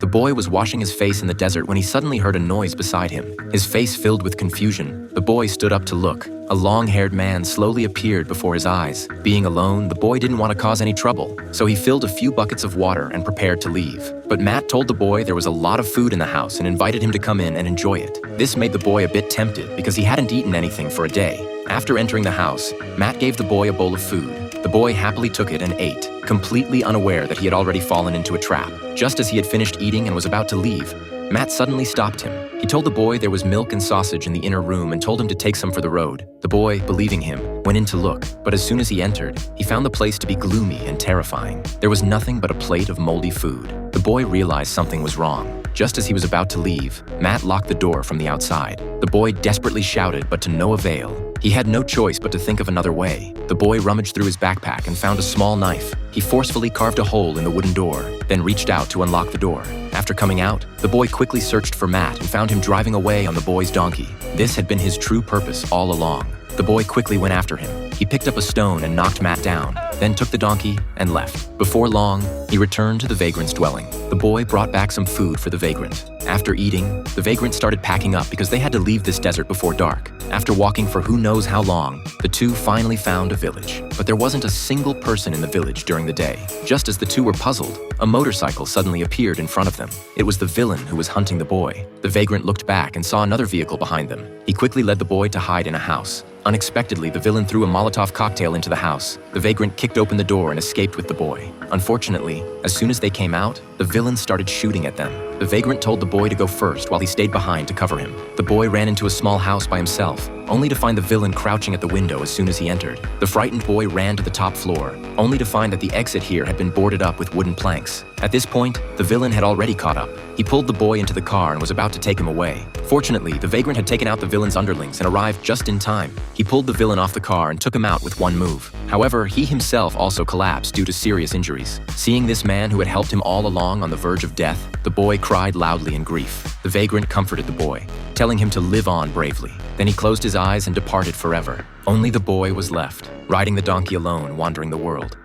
The boy was washing his face in the desert when he suddenly heard a noise beside him. His face filled with confusion. The boy stood up to look. A long-haired man slowly appeared before his eyes. Being alone, the boy didn't want to cause any trouble, so he filled a few buckets of water and prepared to leave. But Matt told the boy there was a lot of food in the house and invited him to come in and enjoy it. This made the boy a bit tempted because he hadn't eaten anything for a day. After entering the house, Matt gave the boy a bowl of food. The boy happily took it and ate, completely unaware that he had already fallen into a trap. Just as he had finished eating and was about to leave, Matt suddenly stopped him. He told the boy there was milk and sausage in the inner room and told him to take some for the road. The boy, believing him, went in to look, but as soon as he entered, he found the place to be gloomy and terrifying. There was nothing but a plate of moldy food. The boy realized something was wrong. Just as he was about to leave, Matt locked the door from the outside. The boy desperately shouted, but to no avail. He had no choice but to think of another way. The boy rummaged through his backpack and found a small knife. He forcefully carved a hole in the wooden door, then reached out to unlock the door. After coming out, the boy quickly searched for Matt and found him driving away on the boy's donkey. This had been his true purpose all along. The boy quickly went after him. He picked up a stone and knocked Matt down, then took the donkey and left. Before long, he returned to the vagrant's dwelling. The boy brought back some food for the vagrant. After eating, the vagrant started packing up because they had to leave this desert before dark. After walking for who knows how long, the two finally found a village. But there wasn't a single person in the village during the day. Just as the two were puzzled, a motorcycle suddenly appeared in front of them. It was the villain who was hunting the boy. The vagrant looked back and saw another vehicle behind them. He quickly led the boy to hide in a house. Unexpectedly, the villain threw a Molotov cocktail into the house. The vagrant kicked open the door and escaped with the boy. Unfortunately, as soon as they came out, the villain started shooting at them. The vagrant told the boy to go first while he stayed behind to cover him. The boy ran into a small house by himself, only to find the villain crouching at the window as soon as he entered. The frightened boy ran to the top floor, only to find that the exit here had been boarded up with wooden planks. At this point, the villain had already caught up. He pulled the boy into the car and was about to take him away. Fortunately, the vagrant had taken out the villain's underlings and arrived just in time. He pulled the villain off the car and took him out with one move. However, he himself also collapsed due to serious injuries. Seeing this man who had helped him all along on the verge of death, the boy cried loudly in grief. The vagrant comforted the boy, telling him to live on bravely. Then he closed his eyes and departed forever. Only the boy was left, riding the donkey alone, wandering the world.